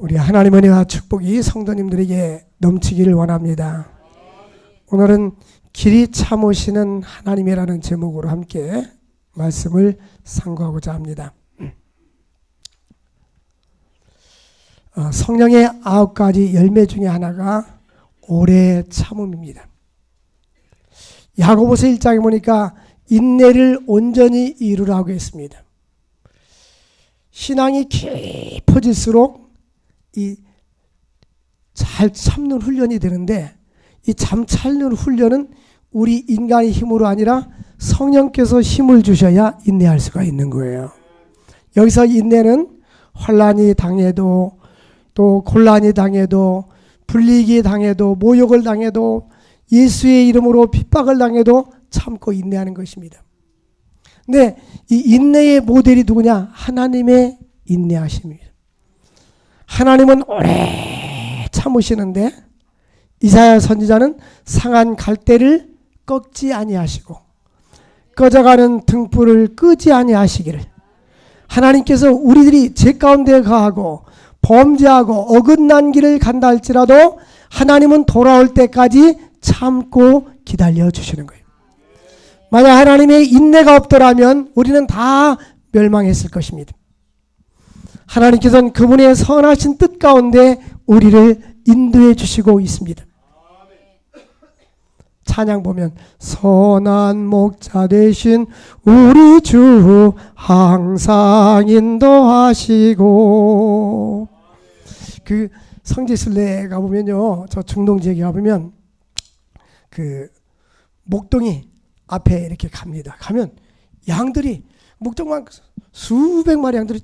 우리 하나님 은혜와 축복이 성도님들에게 넘치기를 원합니다. 오늘은 길이 참으시는 하나님이라는 제목으로 함께 말씀을 상고하고자 합니다. 성령의 9가지 열매 중에 하나가 오래 참음입니다. 야고보서 1장에 보니까 인내를 온전히 이루라고 했습니다. 신앙이 깊어질수록 이 잘 참는 훈련이 되는데, 이 잠 참는 훈련은 우리 인간의 힘으로 아니라 성령께서 힘을 주셔야 인내할 수가 있는 거예요. 여기서 인내는 환난이 당해도, 또 곤란이 당해도, 불리기 당해도, 모욕을 당해도, 예수의 이름으로 핍박을 당해도 참고 인내하는 것입니다. 근데 이 인내의 모델이 누구냐? 하나님의 인내하심입니다. 하나님은 오래 참으시는데, 이사야 선지자는 상한 갈대를 꺾지 아니하시고 꺼져가는 등불을 끄지 아니하시기를, 하나님께서 우리들이 죄 가운데 거하고 범죄하고 어긋난 길을 간다 할지라도 하나님은 돌아올 때까지 참고 기다려 주시는 거예요. 만약 하나님의 인내가 없더라면 우리는 다 멸망했을 것입니다. 하나님께서는 그분의 선하신 뜻 가운데 우리를 인도해 주시고 있습니다. 찬양 보면 선한 목자 되신 우리 주 항상 인도하시고, 그 성지순례 가보면요, 저 중동 지역에 가보면 그 목동이 앞에 이렇게 갑니다. 가면 양들이, 목동만 수백 마리 양들이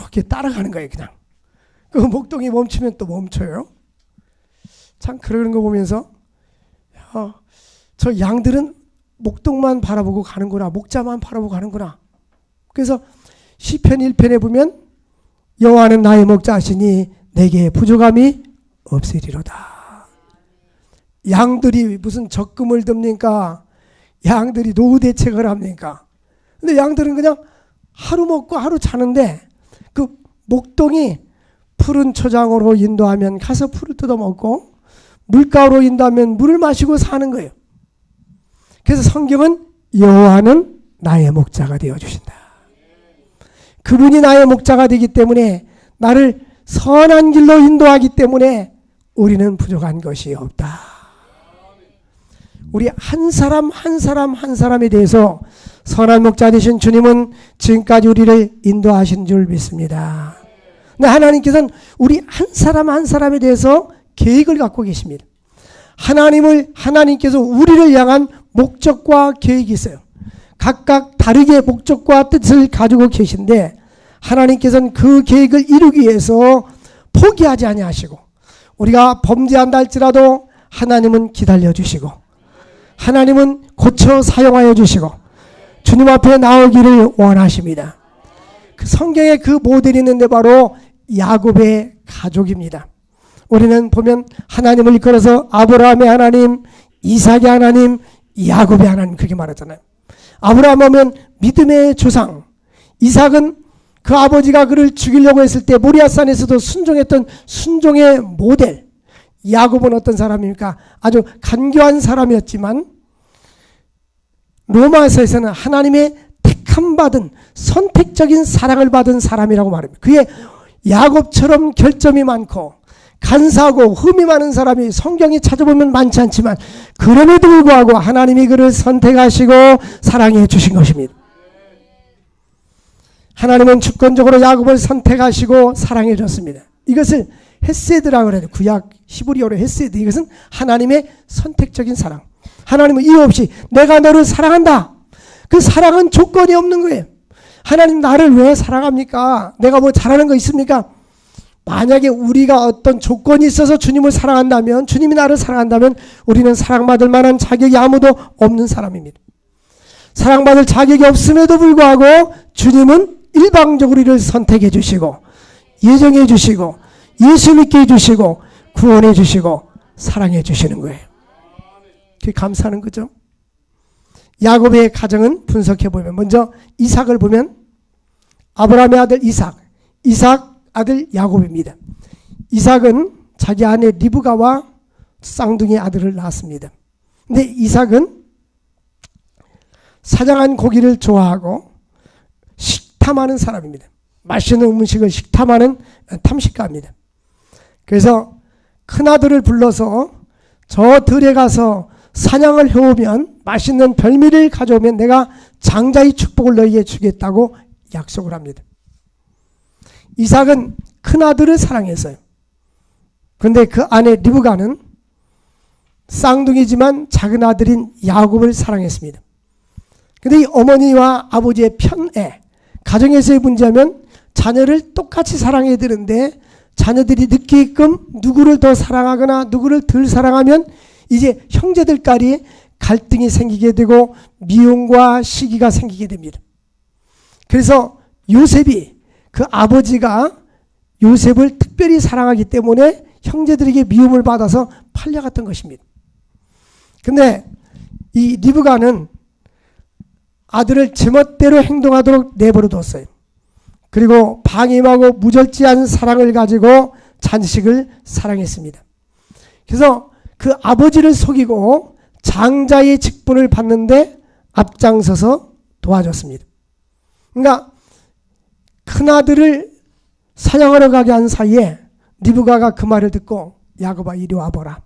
이렇게 따라가는 거예요. 그냥 그 목동이 멈추면 또 멈춰요. 참 그러는 거 보면서 저 양들은 목동만 바라보고 가는구나, 목자만 바라보고 가는구나. 그래서 시편 1편에 보면 여호와는 나의 목자시니 내게 부족함이 없으리로다. 양들이 무슨 적금을 듭니까? 양들이 노후 대책을 합니까? 근데 양들은 그냥 하루 먹고 하루 자는데, 그 목동이 푸른 초장으로 인도하면 가서 풀을 뜯어먹고, 물가로 인도하면 물을 마시고 사는 거예요. 그래서 성경은 여호와는 나의 목자가 되어주신다. 그분이 나의 목자가 되기 때문에, 나를 선한 길로 인도하기 때문에 우리는 부족한 것이 없다. 우리 한 사람 한 사람에 대해서 선한 목자 되신 주님은 지금까지 우리를 인도하신 줄 믿습니다. 근데 하나님께서는 우리 한 사람에 대해서 계획을 갖고 계십니다. 하나님께서 우리를 향한 목적과 계획이 있어요. 각각 다르게 목적과 뜻을 가지고 계신데, 하나님께서는 그 계획을 이루기 위해서 포기하지 아니하시고, 우리가 범죄한다 할지라도 하나님은 기다려 주시고, 하나님은 고쳐 사용하여 주시고 주님 앞에 나오기를 원하십니다. 그 성경에 그 모델이 있는데 바로 야곱의 가족입니다. 우리는 보면 하나님을 이끌어서 아브라함의 하나님, 이삭의 하나님, 야곱의 하나님, 그렇게 말하잖아요. 아브라함 하면 믿음의 조상, 이삭은 그 아버지가 그를 죽이려고 했을 때 모리아산에서도 순종했던 순종의 모델. 야곱은 어떤 사람입니까? 아주 간교한 사람이었지만 로마서에서는 하나님의 택함받은 선택적인 사랑을 받은 사람이라고 말합니다. 그의 야곱처럼 결점이 많고 간사하고 흠이 많은 사람이 성경에 찾아보면 많지 않지만, 그럼에도 불구하고 하나님이 그를 선택하시고 사랑해 주신 것입니다. 하나님은 주권적으로 야곱을 선택하시고 사랑해 줬습니다. 이것을 헤세드라고 그래요. 구약 히브리어로 헤세드. 이것은 하나님의 선택적인 사랑. 하나님은 이유 없이 내가 너를 사랑한다. 그 사랑은 조건이 없는 거예요. 하나님 나를 왜 사랑합니까? 내가 뭐 잘하는 거 있습니까? 만약에 우리가 어떤 조건이 있어서 주님을 사랑한다면, 주님이 나를 사랑한다면 우리는 사랑받을 만한 자격이 아무도 없는 사람입니다. 사랑받을 자격이 없음에도 불구하고 주님은 일방적으로 우리를 선택해 주시고 예정해 주시고 예수 믿게 해주시고 구원해 주시고 사랑해 주시는 거예요. 그게 감사하는 거죠. 야곱의 가정은 분석해보면, 먼저 이삭을 보면 아브라함의 아들 이삭 아들 야곱입니다. 이삭은 자기 아내 리브가와 쌍둥이 아들을 낳았습니다. 근데 이삭은 사냥한 고기를 좋아하고 식탐하는 사람입니다. 맛있는 음식을 식탐하는 탐식가입니다. 그래서 큰아들을 불러서 저 들에 가서 사냥을 해오면 맛있는 별미를 가져오면 내가 장자의 축복을 너희에게 주겠다고 약속을 합니다. 이삭은 큰아들을 사랑했어요. 그런데 그 아내 리브가는 쌍둥이지만 작은 아들인 야곱을 사랑했습니다. 그런데 이 어머니와 아버지의 편애, 가정에서의 문제하면 자녀를 똑같이 사랑해야 되는데 자녀들이 느끼게끔 누구를 더 사랑하거나 누구를 덜 사랑하면 이제 형제들끼리 갈등이 생기게 되고 미움과 시기가 생기게 됩니다. 그래서 요셉이 그 아버지가 요셉을 특별히 사랑하기 때문에 형제들에게 미움을 받아서 팔려갔던 것입니다. 근데 이 리브가는 아들을 제멋대로 행동하도록 내버려 뒀어요. 그리고 방임하고 무절제한 사랑을 가지고 자식을 사랑했습니다. 그래서 그 아버지를 속이고 장자의 직분을 받는데 앞장서서 도와줬습니다. 그러니까 큰아들을 사냥하러 가게 한 사이에 리브가가 그 말을 듣고 야곱아 이리 와보라.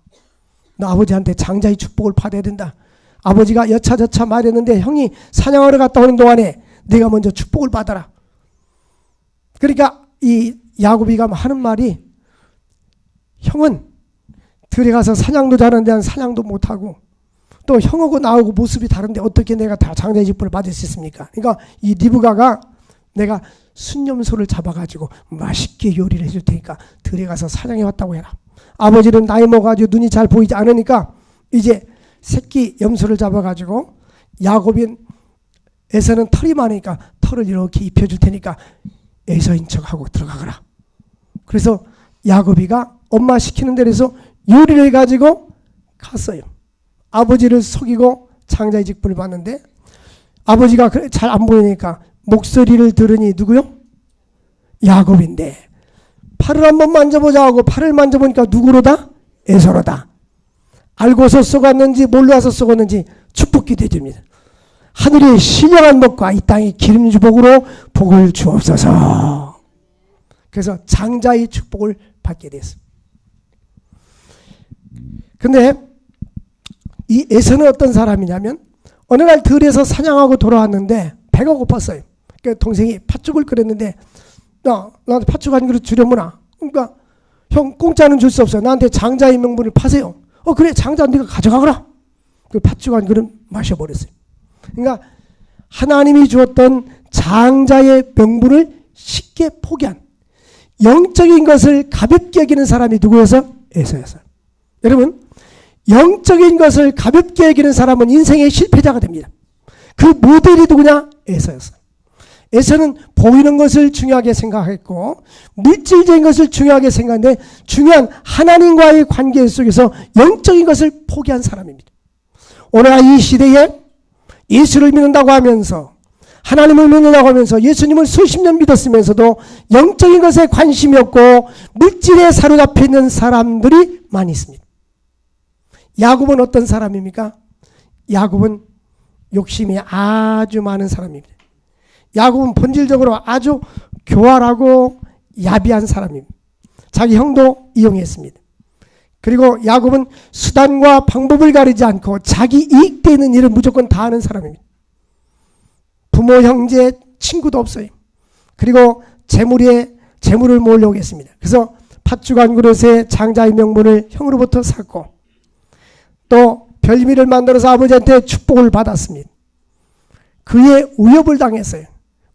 너 아버지한테 장자의 축복을 받아야 된다. 아버지가 여차저차 말했는데 형이 사냥하러 갔다 오는 동안에 네가 먼저 축복을 받아라. 그러니까 이 야곱이가 하는 말이 형은 들에 가서 사냥도 잘하는데 사냥도 못하고 또 형하고 나하고 모습이 다른데 어떻게 내가 다 장자의 직분을 받을 수 있습니까? 그러니까 이 리브가가 내가 순념소를 잡아가지고 맛있게 요리를 해줄 테니까 들에 가서 사냥해 왔다고 해라. 아버지는 나이 먹어가지고 눈이 잘 보이지 않으니까 이제 새끼 염소를 잡아가지고 야곱인 에서는 털이 많으니까 털을 이렇게 입혀줄 테니까 에서인 척하고 들어가거라. 그래서 야곱이가 엄마 시키는 대로 해서 요리를 해가지고 갔어요. 아버지를 속이고 장자의 직분을 받는데 아버지가 잘 안 보이니까 목소리를 들으니 누구요? 야곱인데 팔을 한번 만져보자 하고 팔을 만져보니까 누구로다? 에서로다. 알고서 쏘았는지 몰라서 쏘았는지 축복기 되줍니다. 하늘의 신령한 복과 이 땅의 기름주복으로 복을 주옵소서. 그래서 장자의 축복을 받게 됐습니다. 근데 이 에서는 어떤 사람이냐면 어느 날 들에서 사냥하고 돌아왔는데 배가 고팠어요. 그러니까 동생이 팥죽을 끓였는데 나한테 팥죽 한 그릇 주려무나. 그러니까 형 공짜는 줄 수 없어요. 나한테 장자의 명분을 파세요. 그래 장자 네가 가져가거라. 그 팥죽 한 그릇 마셔버렸어요. 그러니까 하나님이 주었던 장자의 명분을 쉽게 포기한 영적인 것을 가볍게 여기는 사람이 누구여서? 에서였어요. 여러분 영적인 것을 가볍게 여기는 사람은 인생의 실패자가 됩니다. 그 모델이 누구냐? 에서였어요. 에서는 보이는 것을 중요하게 생각했고 물질적인 것을 중요하게 생각했는데 중요한 하나님과의 관계 속에서 영적인 것을 포기한 사람입니다. 오늘날 이 시대에 예수를 믿는다고 하면서 하나님을 믿는다고 하면서 예수님을 수십 년 믿었으면서도 영적인 것에 관심이 없고 물질에 사로잡혀 있는 사람들이 많이 있습니다. 야곱은 어떤 사람입니까? 야곱은 욕심이 아주 많은 사람입니다. 야곱은 본질적으로 아주 교활하고 야비한 사람입니다. 자기 형도 이용했습니다. 그리고 야곱은 수단과 방법을 가리지 않고 자기 이익되는 일을 무조건 다 하는 사람입니다. 부모, 형제, 친구도 없어요. 그리고 재물을 모으려고 했습니다. 그래서 팥죽 한 그릇에 장자의 명분을 형으로부터 샀고 또 별미를 만들어서 아버지한테 축복을 받았습니다. 그의 위협을 당했어요.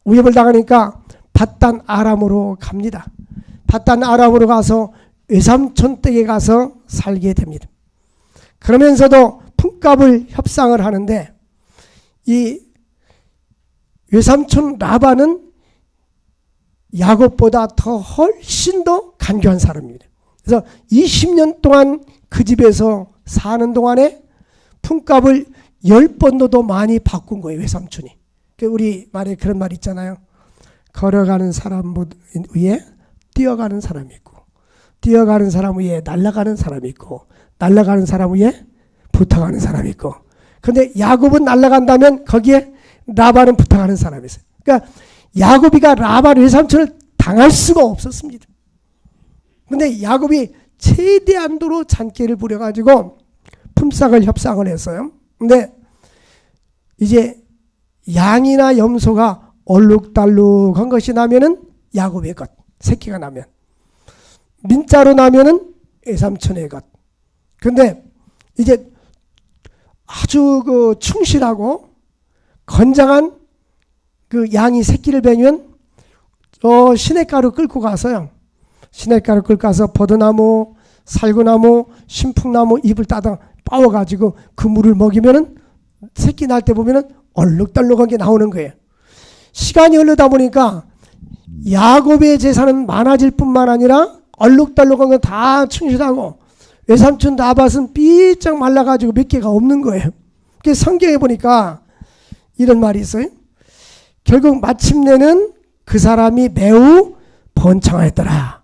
위협을 당하니까 밧단 아람으로 갑니다. 밧단 아람으로 가서 외삼촌 댁에 가서 살게 됩니다. 그러면서도 품값을 협상을 하는데 이 외삼촌 라반은 야곱보다 더 훨씬 더 간교한 사람입니다. 그래서 20년 동안 그 집에서 사는 동안에 품값을 10번도 더 많이 바꾼 거예요. 외삼촌이. 우리 말에 그런 말 있잖아요. 걸어가는 사람 위에 뛰어가는 사람이 있고 뛰어가는 사람 위에 날아가는 사람이 있고 날아가는 사람 위에 붙어가는 사람이 있고, 근데 야곱은 날아간다면 거기에 라반은 붙어가는 사람이 있어요. 그러니까 야곱이가 라반 외삼촌을 당할 수가 없었습니다. 근데 야곱이 최대한도로 잔꾀를 부려가지고 품삯을 협상을 했어요. 근데 이제 양이나 염소가 얼룩달룩한 것이 나면은 야곱의 것, 새끼가 나면. 민자로 나면은 외삼촌의 것. 근데 이제 아주 그 충실하고 건장한 그 양이 새끼를 베면 시냇가루 끌고 가서요. 시냇가루 끌고 가서 버드나무, 살구나무, 신풍나무 잎을 따다 빻아가지고 그 물을 먹이면은 새끼 날 때 보면은 얼룩덜룩한 게 나오는 거예요. 시간이 흐르다 보니까 야곱의 재산은 많아질 뿐만 아니라 얼룩덜룩한 건 다 충실하고 외삼촌 라밧은 삐쩍 말라가지고 몇 개가 없는 거예요. 그래서 성경에 보니까 이런 말이 있어요. 결국 마침내는 그 사람이 매우 번창하였더라.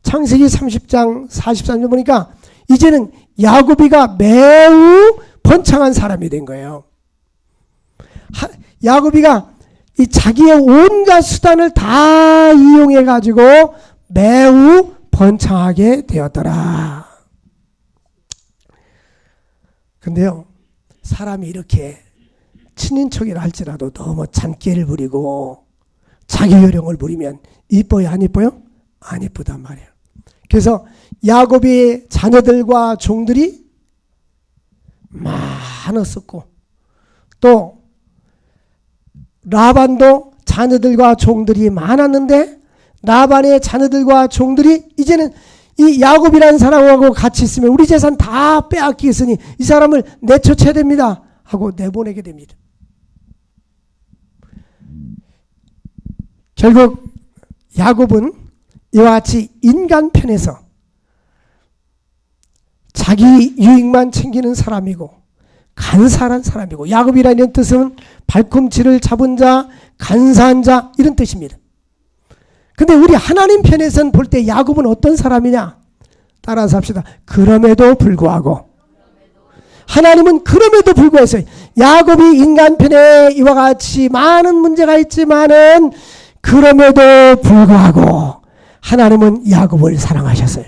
창세기 30장 43절 보니까 이제는 야곱이가 매우 번창한 사람이 된 거예요. 야곱이가 이 자기의 온갖 수단을 다 이용해 가지고 매우 번창하게 되었더라. 근데요, 사람이 이렇게 친인척이라 할지라도 너무 잔꾀를 부리고 자기 요령을 부리면 이뻐요, 안 이뻐요? 안 이쁘단 말이에요. 그래서 야곱의 자녀들과 종들이 많았었고, 또 라반도 자녀들과 종들이 많았는데 라반의 자녀들과 종들이 이제는 이 야곱이라는 사람하고 같이 있으면 우리 재산 다 빼앗기겠으니 이 사람을 내쫓아야 됩니다 하고 내보내게 됩니다. 결국 야곱은 이와 같이 인간 편에서 자기 유익만 챙기는 사람이고 간사한 사람이고, 야곱이라는 뜻은 발꿈치를 잡은 자, 간사한 자 이런 뜻입니다. 근데 우리 하나님 편에서는 볼 때 야곱은 어떤 사람이냐? 따라서 합시다. 그럼에도 불구하고. 하나님은 그럼에도 불구해서 야곱이 인간 편에 이와 같이 많은 문제가 있지만은 그럼에도 불구하고 하나님은 야곱을 사랑하셨어요.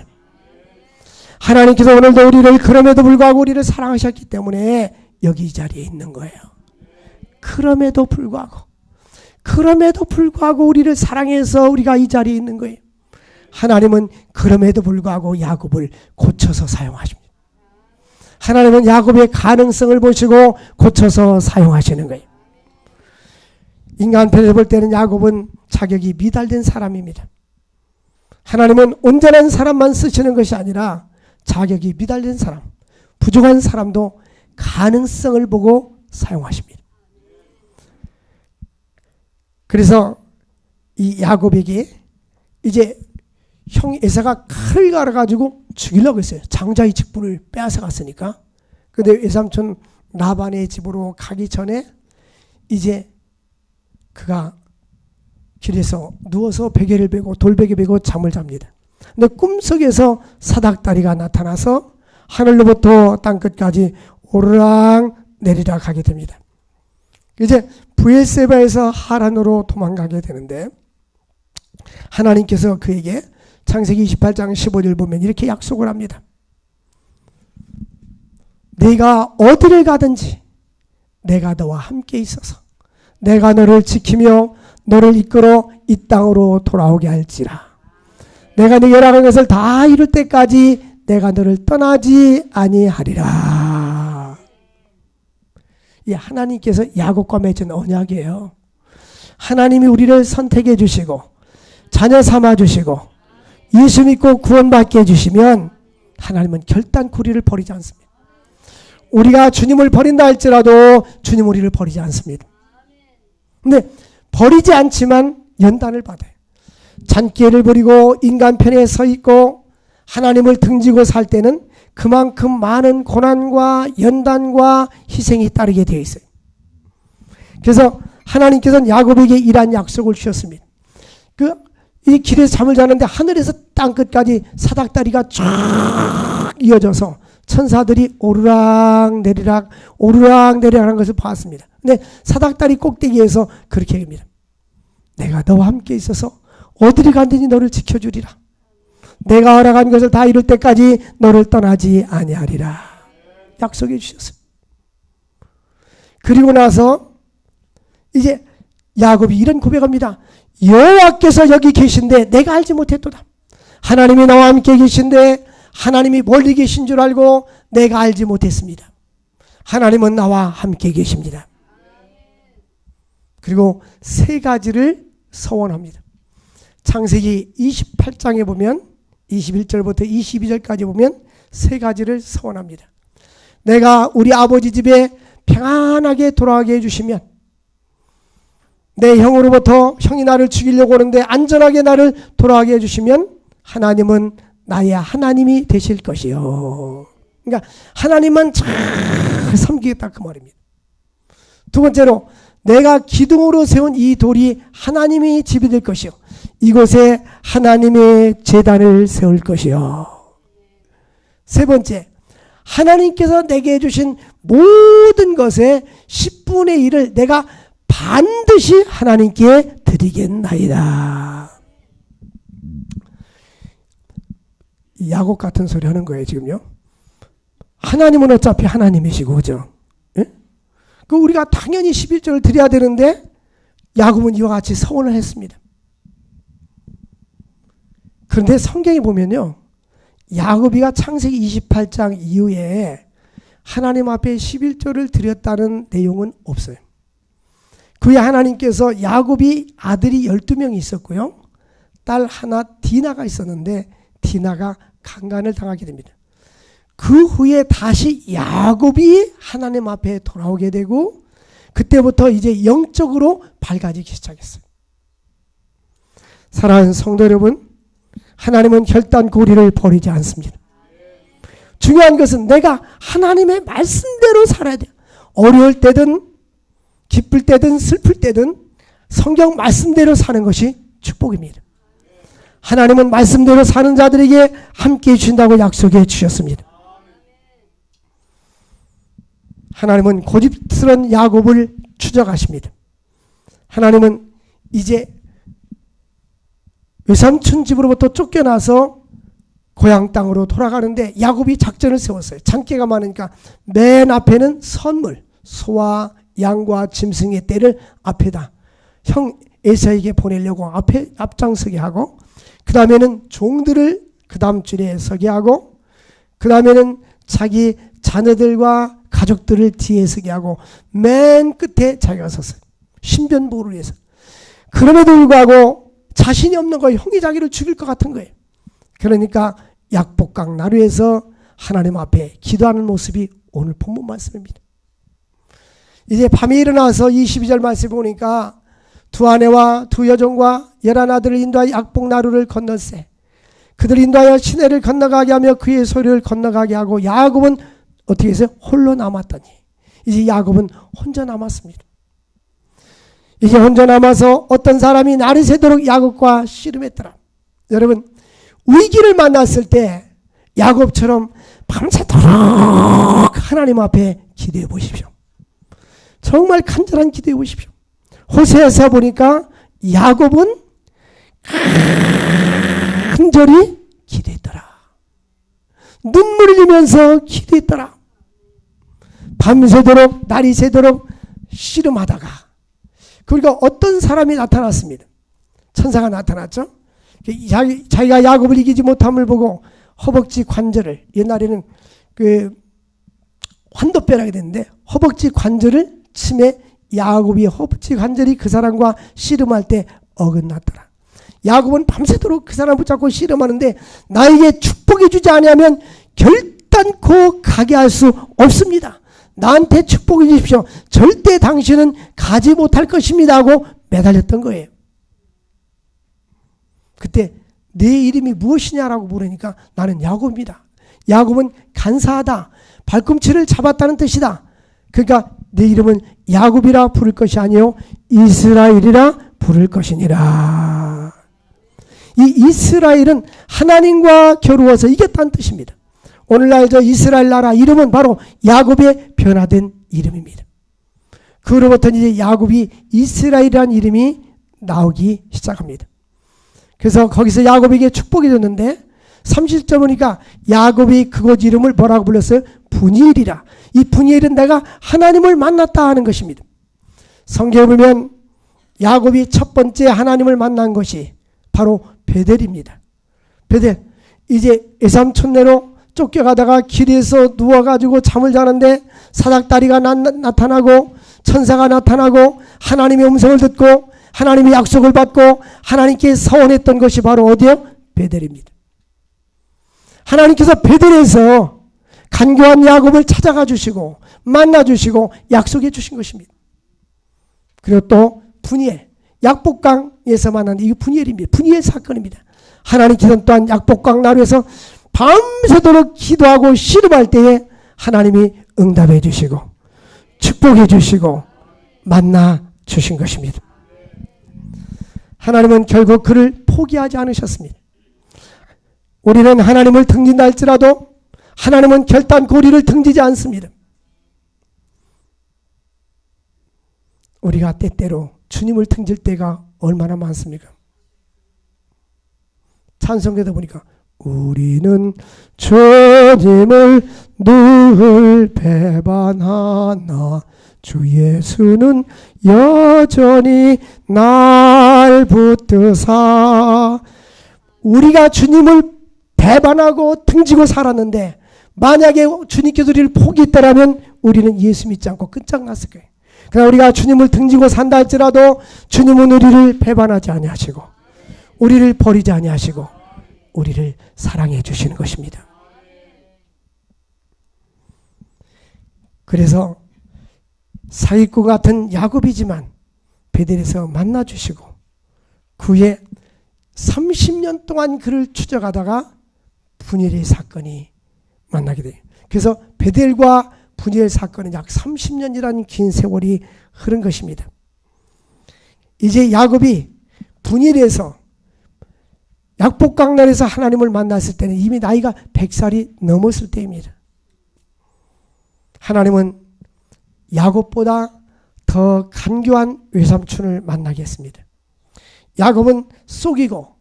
하나님께서 오늘도 우리를 그럼에도 불구하고 우리를 사랑하셨기 때문에 여기 이 자리에 있는 거예요. 그럼에도 불구하고 우리를 사랑해서 우리가 이 자리에 있는 거예요. 하나님은 그럼에도 불구하고 야곱을 고쳐서 사용하십니다. 하나님은 야곱의 가능성을 보시고 고쳐서 사용하시는 거예요. 인간 편에서 볼 때는 야곱은 자격이 미달된 사람입니다. 하나님은 온전한 사람만 쓰시는 것이 아니라 자격이 미달된 사람, 부족한 사람도 가능성을 보고 사용하십니다. 그래서 이 야곱에게 이제 형 에사가 칼을 갈아가지고 죽이려고 했어요. 장자의 직분을 빼앗아 갔으니까. 근데 외삼촌 라반의 집으로 가기 전에 이제 그가 길에서 누워서 베개를 베고 돌베개 베고 잠을 잡니다. 근데 꿈속에서 사닥다리가 나타나서 하늘로부터 땅끝까지 오르락 내리락 하게 됩니다. 이제 브엘세바에서 하란으로 도망가게 되는데 하나님께서 그에게 창세기 28장 15절 보면 이렇게 약속을 합니다. 네가 어디를 가든지 내가 너와 함께 있어서 내가 너를 지키며 너를 이끌어 이 땅으로 돌아오게 할지라. 내가 네게 말한 것을 다 이룰 때까지 내가 너를 떠나지 아니하리라. 이 하나님께서 야곱과 맺은 언약이에요. 하나님이 우리를 선택해 주시고 자녀 삼아 주시고 예수 믿고 구원받게 해주시면 하나님은 결단코 우리를 버리지 않습니다. 우리가 주님을 버린다 할지라도 주님 우리를 버리지 않습니다. 근데 버리지 않지만 연단을 받아요. 잔꾀를 부리고 인간 편에 서 있고 하나님을 등지고 살 때는 그만큼 많은 고난과 연단과 희생이 따르게 되어 있어요. 그래서 하나님께서는 야곱에게 이러한 약속을 주셨습니다. 이 길에서 잠을 자는데 하늘에서 땅끝까지 사닥다리가 쫙 이어져서 천사들이 오르락내리락 하는 것을 봤습니다. 근데 사닥다리 꼭대기에서 그렇게 합니다. 내가 너와 함께 있어서 어디를 가든지 너를 지켜주리라. 내가 허락한 것을 다 이룰 때까지 너를 떠나지 아니하리라. 약속해 주셨어요. 그리고 나서 이제 야곱이 이런 고백합니다. 여호와께서 여기 계신데 내가 알지 못했도다. 하나님이 나와 함께 계신데 하나님이 멀리 계신 줄 알고 내가 알지 못했습니다. 하나님은 나와 함께 계십니다. 그리고 세 가지를 서원합니다. 창세기 28장에 보면 21절부터 22절까지 보면 세 가지를 서원합니다. 내가 우리 아버지 집에 평안하게 돌아가게 해주시면, 내 형으로부터 형이 나를 죽이려고 하는데 안전하게 나를 돌아가게 해주시면 하나님은 나의 하나님이 되실 것이요. 그러니까 하나님만 잘 섬기겠다 그 말입니다. 두 번째로 내가 기둥으로 세운 이 돌이 하나님이 집이 될 것이요. 이곳에 하나님의 제단을 세울 것이요. 세 번째, 하나님께서 내게 해주신 모든 것의 10분의 1을 내가 반드시 하나님께 드리겠나이다. 야곱 같은 소리 하는 거예요 지금요. 하나님은 어차피 하나님이시고, 그죠? 예? 그 우리가 당연히 11조를 드려야 되는데 야곱은 이와 같이 서원을 했습니다. 그런데 성경에 보면요, 야곱이가 창세기 28장 이후에 하나님 앞에 11조를 드렸다는 내용은 없어요. 그에 하나님께서 야곱이 아들이 12명이 있었고요, 딸 하나 디나가 있었는데 디나가 강간을 당하게 됩니다. 그 후에 다시 야곱이 하나님 앞에 돌아오게 되고 그때부터 이제 영적으로 밝아지기 시작했어요. 사랑하는 성도 여러분, 하나님은 결단코 우리를 버리지 않습니다. 중요한 것은 내가 하나님의 말씀대로 살아야 돼요. 어려울 때든 기쁠 때든 슬플 때든 성경 말씀대로 사는 것이 축복입니다. 하나님은 말씀대로 사는 자들에게 함께해 주신다고 약속해 주셨습니다. 하나님은 고집스러운 야곱을 추적하십니다. 하나님은 이제 외삼촌 집으로부터 쫓겨나서 고향 땅으로 돌아가는데 야곱이 작전을 세웠어요. 장깨가 많으니까 맨 앞에는 선물, 소와 양과 짐승의 떼를 앞에다 형 에사에게 보내려고 앞장서게 하고, 그 다음에는 종들을 그 다음 줄에 서게 하고, 그 다음에는 자기 자녀들과 가족들을 뒤에 서게 하고, 맨 끝에 자기가 섰어요. 신변보호를 위해서. 그럼에도 불구하고 자신이 없는 거예요. 형이 자기를 죽일 것 같은 거예요. 그러니까 약복강 나루에서 하나님 앞에 기도하는 모습이 오늘 본문 말씀입니다. 이제 밤에 일어나서 22절 말씀 보니까 두 아내와 두 여종과 11아들을 인도하여 약복나루를 건넜세. 그들 인도하여 시내를 건너가게 하며 그의 소리를 건너가게 하고, 야곱은 어떻게 했어요? 홀로 남았더니 이제 야곱은 혼자 남았습니다. 이제 혼자 남아서 어떤 사람이 날이 새도록 야곱과 씨름했더라. 여러분, 위기를 만났을 때 야곱처럼 밤새도록 하나님 앞에 기도해 보십시오. 정말 간절한 기도해 보십시오. 호세아서 보니까 야곱은 간절히 기도했더라. 눈물을 흘리면서 기도했더라. 밤새도록 날이 새도록 씨름하다가, 그러니까 어떤 사람이 나타났습니다. 천사가 나타났죠. 자기가 야곱을 이기지 못함을 보고 허벅지 관절을, 옛날에는 그 환도뼈라고 했는데 허벅지 관절을 치매 야곱이 허벅지 관절이 그 사람과 씨름할 때 어긋났더라. 야곱은 밤새도록 그 사람 붙잡고 씨름하는데, 나에게 축복해 주지 아니하면 결단코 가게 할 수 없습니다. 나한테 축복해 주십시오. 절대 당신은 가지 못할 것입니다 하고 매달렸던 거예요. 그때 내 이름이 무엇이냐라고 물으니까 나는 야곱입니다. 야곱은 간사하다, 발꿈치를 잡았다는 뜻이다. 그러니까 내 이름은 야곱이라 부를 것이 아니요 이스라엘이라 부를 것이니라. 이 이스라엘은 하나님과 겨루어서 이겼다는 뜻입니다. 오늘날 저 이스라엘 나라 이름은 바로 야곱의 변화된 이름입니다. 그로부터 이제 야곱이 이스라엘이라는 이름이 나오기 시작합니다. 그래서 거기서 야곱에게 축복이 줬는데 30절 보니까 야곱이 그곳 이름을 뭐라고 불렀어요? 분이엘이라. 이 분이엘은 내가 하나님을 만났다 하는 것입니다. 성경에 보면 야곱이 첫 번째 하나님을 만난 것이 바로 베델입니다. 베델. 이제 에삼촌네로 쫓겨가다가 길에서 누워가지고 잠을 자는데 사닥다리가 나타나고 천사가 나타나고 하나님의 음성을 듣고 하나님의 약속을 받고 하나님께 서원했던 것이 바로 어디요? 베델입니다. 하나님께서 베델에서 간교한 야곱을 찾아가 주시고 만나 주시고 약속해 주신 것입니다. 그리고 또 분이엘, 약복강에서 만난 이 분이엘입니다. 분이엘 사건입니다. 하나님께서는 또한 약복강 나루에서 밤새도록 기도하고 씨름할 때에 하나님이 응답해 주시고 축복해 주시고 만나 주신 것입니다. 하나님은 결국 그를 포기하지 않으셨습니다. 우리는 하나님을 등진다 할지라도 하나님은 결단코 우리를 등지지 않습니다. 우리가 때때로 주님을 등질 때가 얼마나 많습니까? 찬송가에도 보니까 우리는 주님을 늘 배반하나 주 예수는 여전히 날 붙드사. 우리가 주님을 배반하고 등지고 살았는데 만약에 주님께서 우리를 포기했다면 우리는 예수 믿지 않고 끝장났을 거예요. 그러나 우리가 주님을 등지고 산다 할지라도 주님은 우리를 배반하지 아니하시고 우리를 버리지 아니하시고 우리를 사랑해 주시는 것입니다. 그래서 사기꾼 같은 야곱이지만 베델에서 만나 주시고 그 후에 30년 동안 그를 추적하다가 분이엘 사건이 만나게 돼요. 그래서 베델과 분이엘 사건은 약 30년이라는 긴 세월이 흐른 것입니다. 이제 야곱이 분이엘에서 약복강날에서 하나님을 만났을 때는 이미 나이가 100살이 넘었을 때입니다. 하나님은 야곱보다 더 간교한 외삼촌을 만나게 했습니다. 야곱은 속이고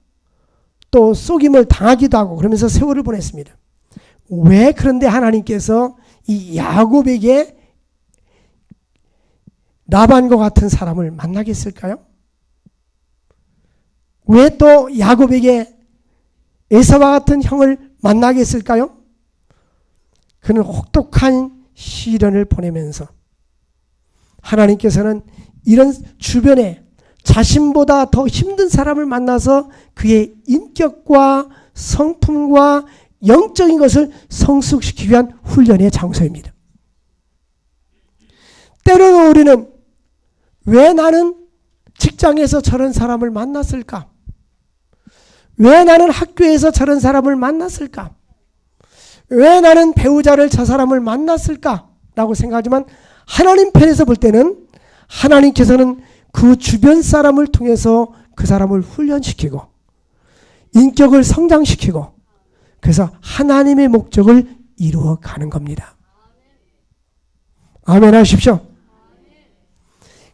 또 속임을 당하기도 하고 그러면서 세월을 보냈습니다. 왜 그런데 하나님께서 이 야곱에게 라반과 같은 사람을 만나게 했을까요? 왜 또 야곱에게 에사와 같은 형을 만나게 했을까요? 그는 혹독한 시련을 보내면서 하나님께서는 이런 주변에 자신보다 더 힘든 사람을 만나서 그의 인격과 성품과 영적인 것을 성숙시키기 위한 훈련의 장소입니다. 때로는 우리는 왜 나는 직장에서 저런 사람을 만났을까? 왜 나는 학교에서 저런 사람을 만났을까? 왜 나는 배우자를 저 사람을 만났을까? 라고 생각하지만 하나님 편에서 볼 때는 하나님께서는 그 주변 사람을 통해서 그 사람을 훈련시키고 인격을 성장시키고 그래서 하나님의 목적을 이루어가는 겁니다. 아멘 하십시오.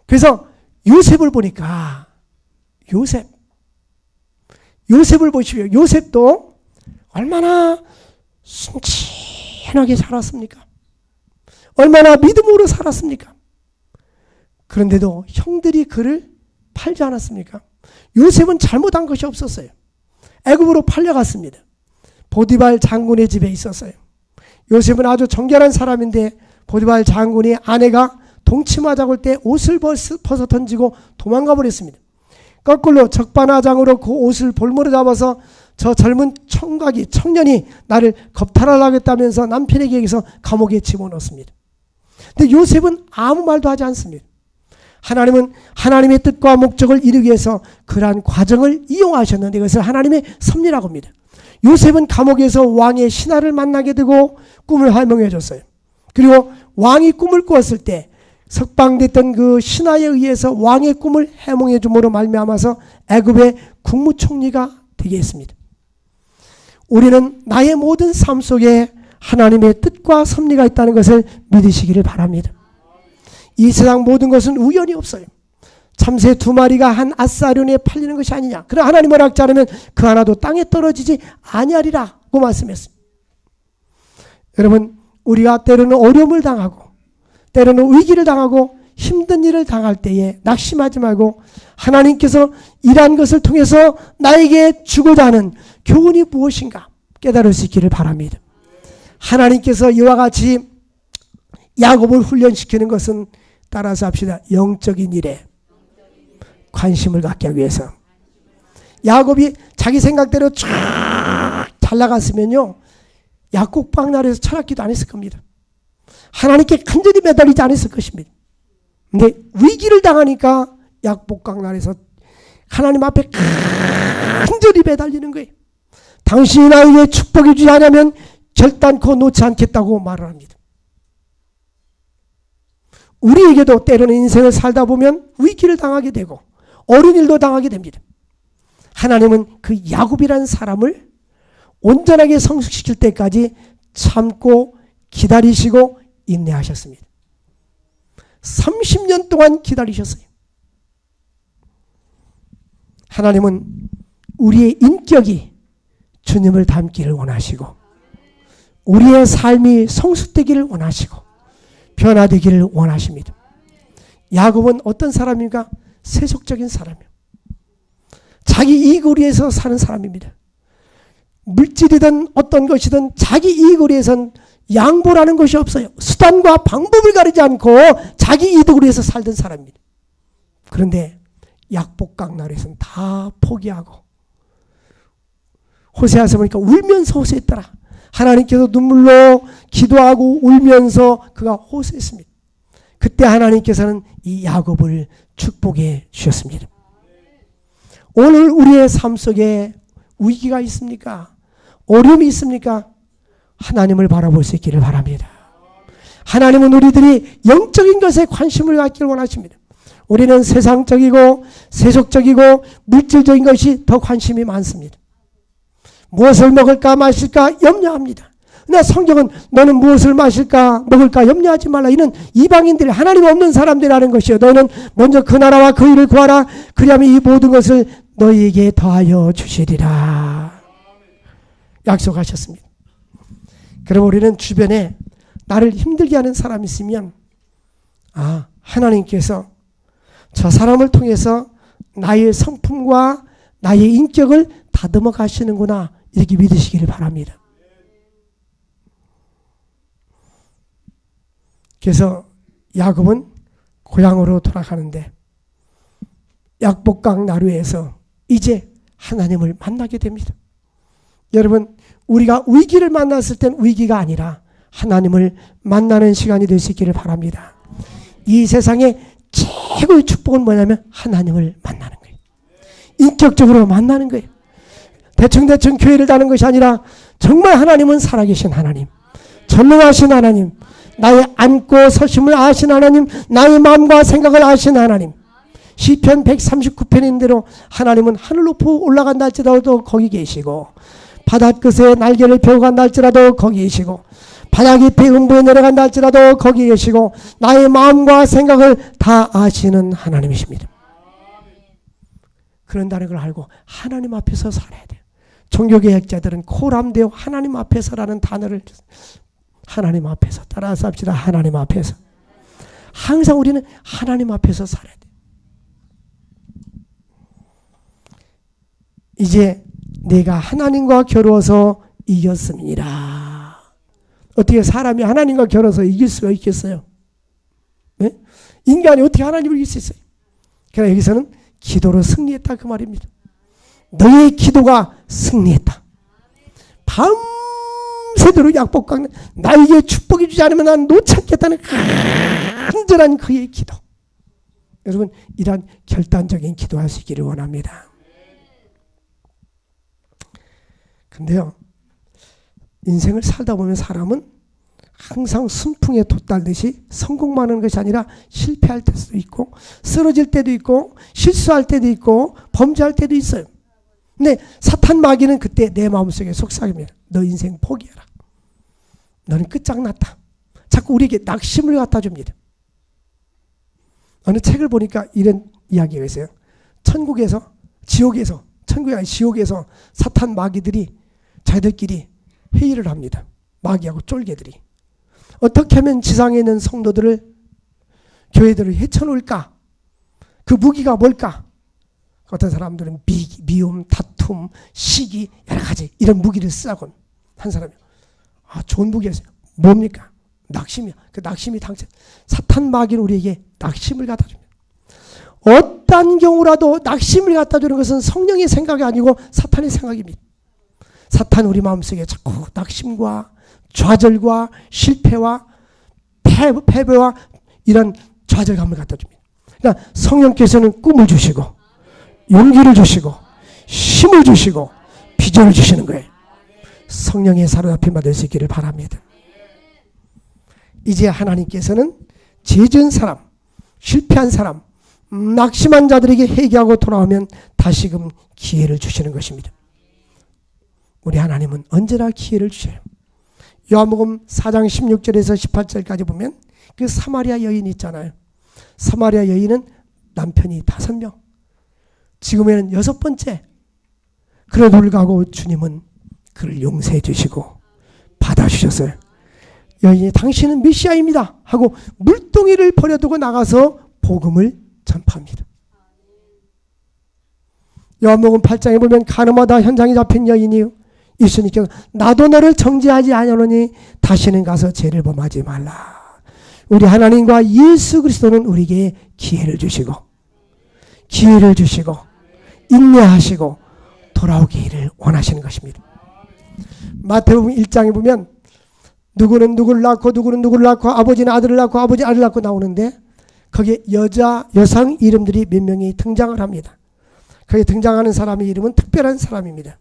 그래서 요셉을 보니까 요셉을 보십시오. 요셉도 얼마나 순진하게 살았습니까? 얼마나 믿음으로 살았습니까? 그런데도 형들이 그를 팔지 않았습니까? 요셉은 잘못한 것이 없었어요. 애굽으로 팔려갔습니다. 보디발 장군의 집에 있었어요. 요셉은 아주 정결한 사람인데 보디발 장군의 아내가 동치마 잡을 때 옷을 벗어 던지고 도망가 버렸습니다. 거꾸로 적반하장으로 그 옷을 볼모로 잡아서 저 젊은 청년이 나를 겁탈하려고 했다면서 남편에게 얘기해서 감옥에 집어넣습니다. 근데 요셉은 아무 말도 하지 않습니다. 하나님은 하나님의 뜻과 목적을 이루기 위해서 그러한 과정을 이용하셨는데 이것을 하나님의 섭리라고 합니다. 요셉은 감옥에서 왕의 신하를 만나게 되고 꿈을 해몽해 줬어요. 그리고 왕이 꿈을 꾸었을 때 석방됐던 그 신하에 의해서 왕의 꿈을 해몽해 줌으로 말미암아서 애굽의 국무총리가 되게 했습니다. 우리는 나의 모든 삶 속에 하나님의 뜻과 섭리가 있다는 것을 믿으시기를 바랍니다. 이 세상 모든 것은 우연이 없어요. 참새 2마리가 한 아사련에 팔리는 것이 아니냐. 그러나 하나님을 알지 않으면 그 하나도 땅에 떨어지지 아니하리라고 말씀했습니다. 여러분, 우리가 때로는 어려움을 당하고 때로는 위기를 당하고 힘든 일을 당할 때에 낙심하지 말고 하나님께서 일한 것을 통해서 나에게 주고자 하는 교훈이 무엇인가 깨달을 수 있기를 바랍니다. 하나님께서 이와 같이 야곱을 훈련시키는 것은 따라서 합시다. 영적인 일에 관심을 갖게 하기 위해서. 야곱이 자기 생각대로 쫙 잘 나갔으면요, 약국방날에서 철학기도 안 했을 겁니다. 하나님께 간절히 매달리지 않았을 것입니다. 근데 위기를 당하니까 약복강날에서 하나님 앞에 간절히 매달리는 거예요. 당신이 나에게 축복해 주지 않으면 결단코 놓지 않겠다고 말을 합니다. 우리에게도 때로는 인생을 살다 보면 위기를 당하게 되고 어려운 일도 당하게 됩니다. 하나님은 그 야곱이라는 사람을 온전하게 성숙시킬 때까지 참고 기다리시고 인내하셨습니다. 30년 동안 기다리셨어요. 하나님은 우리의 인격이 주님을 닮기를 원하시고 우리의 삶이 성숙되기를 원하시고 변화되기를 원하십니다. 야곱은 어떤 사람입니까? 세속적인 사람이에요. 자기 이익을 위해서 사는 사람입니다. 물질이든 어떤 것이든 자기 이익을 위해서는 양보라는 것이 없어요. 수단과 방법을 가리지 않고 자기 이득을 위해서 살던 사람입니다. 그런데 약복강날에서는 다 포기하고 호세아서 보니까 울면서 호세했더라. 하나님께서 눈물로 기도하고 울면서 그가 호세했습니다. 그때 하나님께서는 이 야곱을 축복해 주셨습니다. 오늘 우리의 삶 속에 위기가 있습니까? 어려움이 있습니까? 하나님을 바라볼 수 있기를 바랍니다. 하나님은 우리들이 영적인 것에 관심을 갖기를 원하십니다. 우리는 세상적이고 세속적이고 물질적인 것이 더 관심이 많습니다. 무엇을 먹을까 마실까 염려합니다. 그러나 성경은 너는 무엇을 마실까 먹을까 염려하지 말라. 이는 이방인들이 하나님 없는 사람들이라는 것이요. 너는 먼저 그 나라와 그 일을 구하라. 그리하면 이 모든 것을 너희에게 더하여 주시리라. 약속하셨습니다. 그럼 우리는 주변에 나를 힘들게 하는 사람이 있으면 하나님께서 저 사람을 통해서 나의 성품과 나의 인격을 다듬어 가시는구나 이렇게 믿으시기를 바랍니다. 그래서 야곱은 고향으로 돌아가는데 약복강 나루에서 이제 하나님을 만나게 됩니다. 여러분, 우리가 위기를 만났을 땐 위기가 아니라 하나님을 만나는 시간이 될 수 있기를 바랍니다. 이 세상에 최고의 축복은 뭐냐면 하나님을 만나는 거예요. 인격적으로 만나는 거예요. 대충 교회를 다는 것이 아니라 정말 하나님은 살아계신 하나님, 전능하신 하나님, 나의 앉고 서심을 아신 하나님, 나의 마음과 생각을 아신 하나님. 시편 139편인 대로 하나님은 하늘 높이 올라간다 할지라도 거기 계시고 바닷끝에 날개를 펴고 간다 할지라도 거기 계시고 바다 깊이 음부에 내려간다 할지라도 거기 계시고 나의 마음과 생각을 다 아시는 하나님이십니다. 그런다는 걸 알고 하나님 앞에서 살아야 돼요. 종교개혁자들은 코람데오 하나님 앞에서라는 단어를 하나님 앞에서 따라서 합시다. 하나님 앞에서. 항상 우리는 하나님 앞에서 살아야 돼요. 이제 내가 하나님과 겨루어서 이겼습니다. 어떻게 사람이 하나님과 겨루어서 이길 수가 있겠어요? 네? 인간이 어떻게 하나님을 이길 수 있어요? 그러나 여기서는 기도로 승리했다 그 말입니다. 너의 기도가 승리했다. 밤새도록 약복강 나에게 축복해 주지 않으면 난 놓지 않겠다는 간절한 그의 기도. 여러분, 이러한 결단적인 기도할 수 있기를 원합니다. 근데요, 인생을 살다 보면 사람은 항상 순풍에 돛달듯이 성공만 하는 것이 아니라 실패할 때도 있고 쓰러질 때도 있고 실수할 때도 있고 범죄할 때도 있어요. 근데 사탄 마귀는 그때 내 마음속에 속삭입니다. 너 인생 포기해라. 너는 끝장났다. 자꾸 우리에게 낙심을 갖다 줍니다. 어느 책을 보니까 이런 이야기가 있어요. 천국에서 사탄 마귀들이 자기들끼리 회의를 합니다. 마귀하고 쫄개들이. 어떻게 하면 지상에 있는 성도들을, 교회들을 헤쳐놓을까? 그 무기가 뭘까? 어떤 사람들은 미움, 다툼, 시기, 여러 가지 이런 무기를 쓰라고 한 사람이. 좋은 무기였어요. 뭡니까? 낙심이야. 그 낙심이 당신. 사탄 마귀는 우리에게 낙심을 갖다 줍니다. 어떤 경우라도 낙심을 갖다 주는 것은 성령의 생각이 아니고 사탄의 생각입니다. 사탄 우리 마음속에 자꾸 낙심과 좌절과 실패와 패배와 이런 좌절감을 갖다 줍니다. 그러니까 성령께서는 꿈을 주시고 용기를 주시고 힘을 주시고 비전을 주시는 거예요. 성령의 사로잡힘 받을 수 있기를 바랍니다. 이제 하나님께서는 죄지은 사람, 실패한 사람, 낙심한 자들에게 회개하고 돌아오면 다시금 기회를 주시는 것입니다. 우리 하나님은 언제나 기회를 주셔요. 요한복음 4장 16절에서 18절까지 보면 그 사마리아 여인 있잖아요. 사마리아 여인은 남편이 5명, 지금에는 6번째. 그래도 불구하고 주님은 그를 용서해 주시고 받아주셨어요. 여인이 당신은 메시아입니다 하고 물동이를 버려두고 나가서 복음을 전파합니다. 요한복음 8장에 보면 가늠하다 현장에 잡힌 여인이 예수님께서 나도 너를 정죄하지 아니하노니 다시는 가서 죄를 범하지 말라. 우리 하나님과 예수 그리스도는 우리에게 기회를 주시고 인내하시고 돌아오기를 원하시는 것입니다. 마태복음 1장에 보면 누구는 누구를 낳고 누구는 누구를 낳고 아버지는 아들을 낳고 아버지 아들을 낳고 나오는데 거기에 여성 이름들이 몇 명이 등장을 합니다. 거기에 등장하는 사람의 이름은 특별한 사람입니다.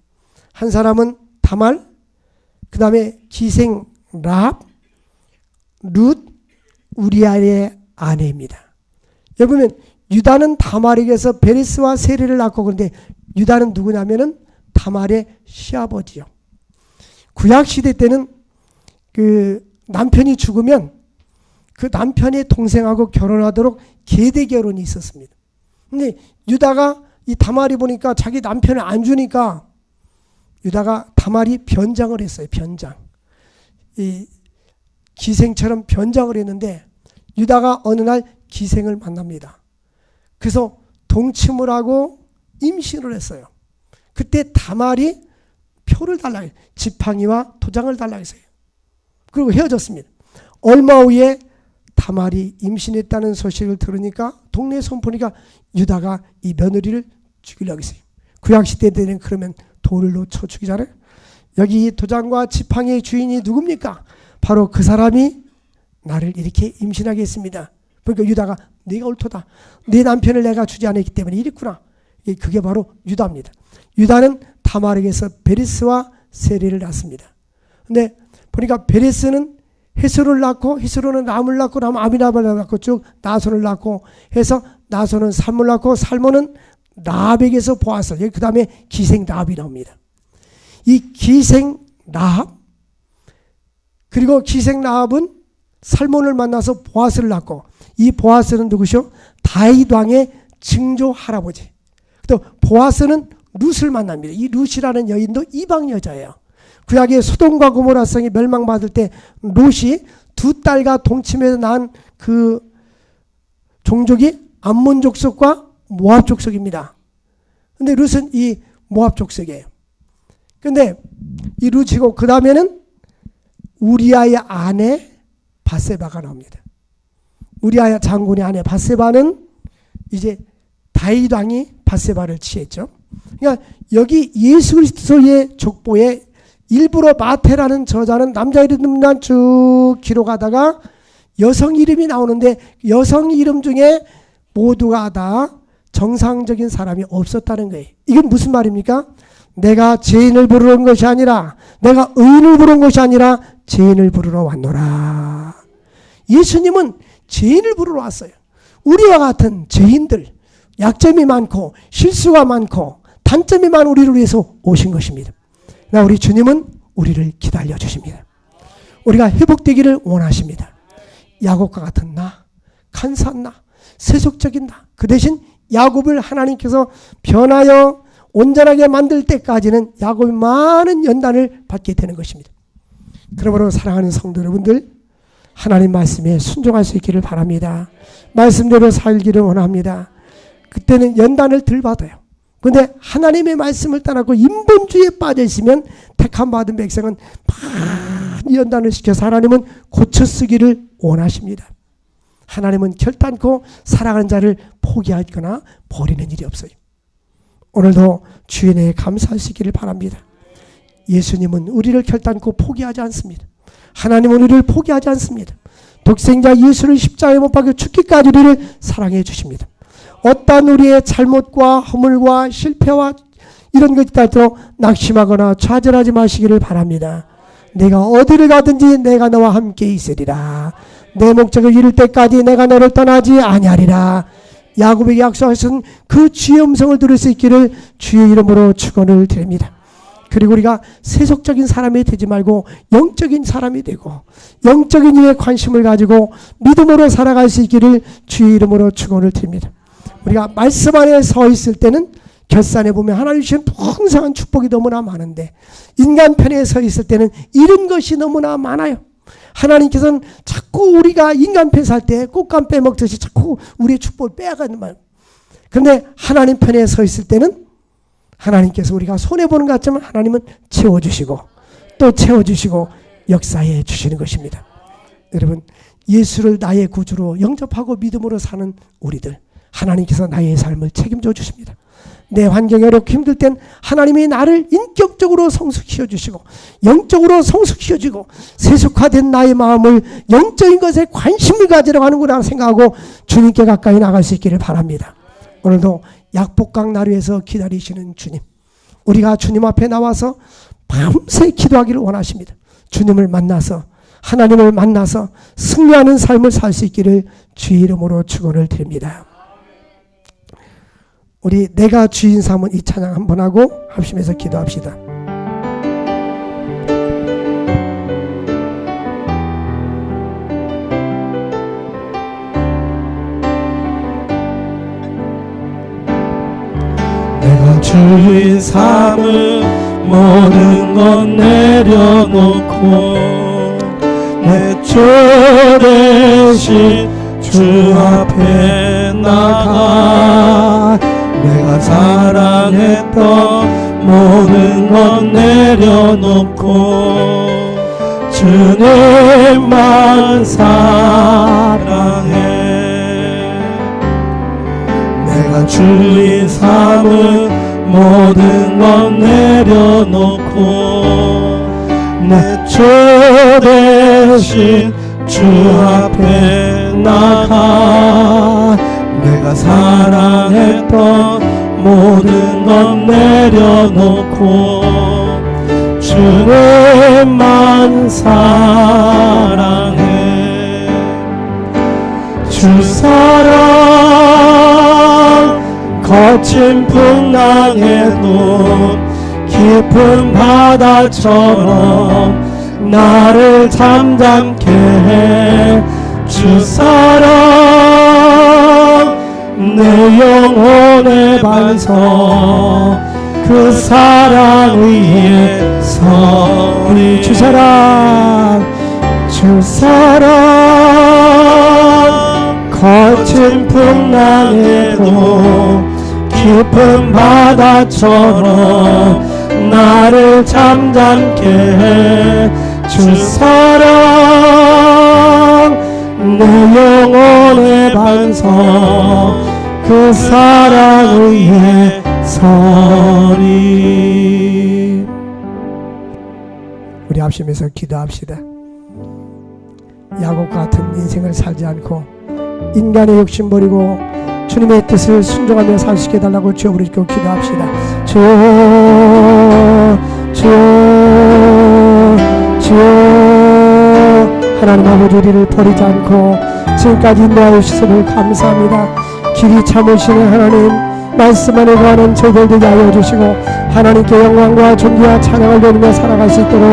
한 사람은 다말, 그 다음에 기생 라합, 룻, 우리아의 아내입니다. 여기 보면 유다는 다말에게서 베레스와 세례를 낳고, 그런데 유다는 누구냐면은 다말의 시아버지요. 구약시대 때는 그 남편이 죽으면 그 남편의 동생하고 결혼하도록 계대 결혼이 있었습니다. 근데 유다가 이 다말이 보니까 자기 남편을 안 주니까 유다가 다말이 변장을 했어요. 변장. 이 기생처럼 변장을 했는데 유다가 어느 날 기생을 만납니다. 그래서 동침을 하고 임신을 했어요. 그때 다말이 표를 달라고 했어요. 지팡이와 도장을 달라고 했어요. 그리고 헤어졌습니다. 얼마 후에 다말이 임신했다는 소식을 들으니까 동네에 손보니까 유다가 이 며느리를 죽이려고 했어요. 구약시대 때는 그러면 돌로 쳐 죽이잖아요. 여기 도장과 지팡이의 주인이 누굽니까? 바로 그 사람이 나를 이렇게 임신하게 했습니다. 그러니까 유다가 네가 옳도다. 네 남편을 내가 주지 않았기 때문에 이랬구나. 그게 바로 유다입니다. 유다는 다말에게서 베레스와 세례를 낳습니다. 근데 보니까 베레스는 헤스로를 낳고 헤스로는 람을 낳고 람 아미나발을 낳고 쭉 나손을 낳고 해서 나손은 살모를 낳고 살모는 라합에게서 보아스, 그 다음에 기생 라합이 나옵니다. 이 기생 라합 그리고 기생 라합은 살몬을 만나서 보아스를 낳고, 이 보아스는 누구시오? 다윗 왕의 증조 할아버지. 또 보아스는 룻을 만납니다. 이 룻이라는 여인도 이방 여자예요. 구약의 소돔과 고모라 성이 멸망받을 때 룻이 두 딸과 동침해서 낳은 그 종족이 암몬 족속과 모압 족속입니다. 근데 룻은 이 모압 족속이에요. 근데 이 룻이고 그 다음에는 우리아의 아내 바세바가 나옵니다. 우리아 장군의 아내 바세바는 이제 다윗 왕이 바세바를 취했죠. 그러니까 여기 예수 그리스도의 족보에 일부러 마태라는 저자는 남자 이름만 쭉 기록하다가 여성 이름이 나오는데 여성 이름 중에 모두가 다 정상적인 사람이 없었다는 거예요. 이건 무슨 말입니까? 내가 죄인을 부르러 온 것이 아니라, 내가 의인을 부르러 온 것이 아니라 죄인을 부르러 왔노라. 예수님은 죄인을 부르러 왔어요. 우리와 같은 죄인들, 약점이 많고 실수가 많고 단점에만 우리를 위해서 오신 것입니다. 나 우리 주님은 우리를 기다려 주십니다. 우리가 회복되기를 원하십니다. 야곱과 같은 나, 간사한 나, 세속적인 나, 그 대신 야곱을 하나님께서 변하여 온전하게 만들 때까지는 야곱이 많은 연단을 받게 되는 것입니다. 그러므로 사랑하는 성도 여러분들, 하나님 말씀에 순종할 수 있기를 바랍니다. 말씀대로 살기를 원합니다. 그때는 연단을 덜 받아요. 그런데 하나님의 말씀을 떠나고 인본주의에 빠져 있으면 택함 받은 백성은 많이 연단을 시켜서 하나님은 고쳐 쓰기를 원하십니다. 하나님은 결단코 사랑하는 자를 포기하거나 버리는 일이 없어요. 오늘도 주의 은혜에 감사할 수 있기를 바랍니다. 예수님은 우리를 결단코 포기하지 않습니다. 하나님은 우리를 포기하지 않습니다. 독생자 예수를 십자가에 못 박혀 죽기까지 우리를 사랑해 주십니다. 어떠한 우리의 잘못과 허물과 실패와 이런 것이 있다도 낙심하거나 좌절하지 마시기를 바랍니다. 내가 어디를 가든지 내가 너와 함께 있으리라. 내 목적을 이룰 때까지 내가 너를 떠나지 아니하리라. 야곱에게 약속하신 그 주의 음성을 들을 수 있기를 주의 이름으로 축원을 드립니다. 그리고 우리가 세속적인 사람이 되지 말고 영적인 사람이 되고 영적인 일에 관심을 가지고 믿음으로 살아갈 수 있기를 주의 이름으로 축원을 드립니다. 우리가 말씀 안에 서 있을 때는 결산해 보면 하나님 주신 풍성한 축복이 너무나 많은데 인간 편에 서 있을 때는 잃은 것이 너무나 많아요. 하나님께서는 자꾸 우리가 인간 편에 살 때 꽃감 빼먹듯이 자꾸 우리의 축복을 빼앗가는 말. 그런데 하나님 편에 서 있을 때는 하나님께서 우리가 손해보는 것 같지만 하나님은 채워주시고 또 채워주시고 역사해 주시는 것입니다. 여러분, 예수를 나의 구주로 영접하고 믿음으로 사는 우리들, 하나님께서 나의 삶을 책임져 주십니다. 내 환경이 어렵고 힘들 땐 하나님이 나를 인격적으로 성숙시켜 주시고 영적으로 성숙시켜 주고 세속화된 나의 마음을 영적인 것에 관심을 가지려고 하는구나 생각하고 주님께 가까이 나갈 수 있기를 바랍니다. 오늘도 약복강 나루에서 기다리시는 주님, 우리가 주님 앞에 나와서 밤새 기도하기를 원하십니다. 주님을 만나서 하나님을 만나서 승리하는 삶을 살 수 있기를 주의 이름으로 축원을 드립니다. 우리 내가 주인 삼은 이 찬양 한번 하고 합심해서 기도합시다. 내가 주인 삼은 모든 것 내려놓고 내 주 대신 주 앞에 나가 내가 사랑했던 모든 것 내려놓고 주님만 사랑해. 내가 주인 삼은 모든 것 내려놓고 내 주 대신 주 앞에 나가 내가 사랑했던 모든 것 내려놓고 주님만 사랑해. 주 사랑 거친 풍랑에도 깊은 바다처럼 나를 잠잠케 해. 주 사랑 내 영혼의 반석 그 사랑 위에 서리. 주 사랑 거친 풍랑에도 깊은 바다처럼 나를 잠잠케 해. 주 사랑 내 영혼의 반석 그 사랑 위에 서리. 우리 합심해서 기도합시다. 야곱 같은 인생을 살지 않고 인간의 욕심 버리고 주님의 뜻을 순종하며 살 수 있게 해달라고 주여 부르짖고 기도합시다. 주여 하나님 아버지, 우리를 버리지 않고 지금까지 인도하여 주셔서 감사합니다. 길이 참으시는 하나님, 말씀 안에 거하는 저희들 되게 하여 주시고 하나님께 영광과 존귀와 찬양을 드리며 살아갈 수 있도록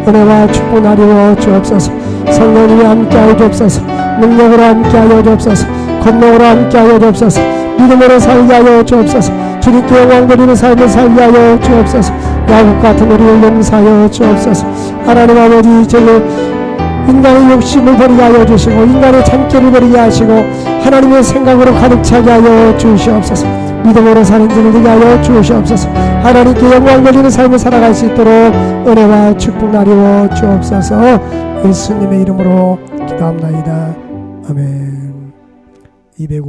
은혜와 축복 나누어 주옵소서. 성령님이 함께하여 주옵소서. 능력으로 함께하여 주옵소서. 권능으로 함께하여 주옵소서. 믿음으로 살게 하여 주옵소서. 주님께 영광 드리는 삶을 살게 하여 주옵소서. 야곱 같은 우리를 용서하여 주옵소서. 하나님 아버지, 저희 인간의 욕심을 버리게 하여 주시고 인간의 잠결을 버리게 하시고 하나님의 생각으로 가득 차게 하여 주시옵소서. 믿음으로 사는 자를 되게 하여 주시옵소서. 하나님께 영광 돌리는 삶을 살아갈 수 있도록 은혜와 축복 나누어 주옵소서. 예수님의 이름으로 기도합나이다. 아멘. 205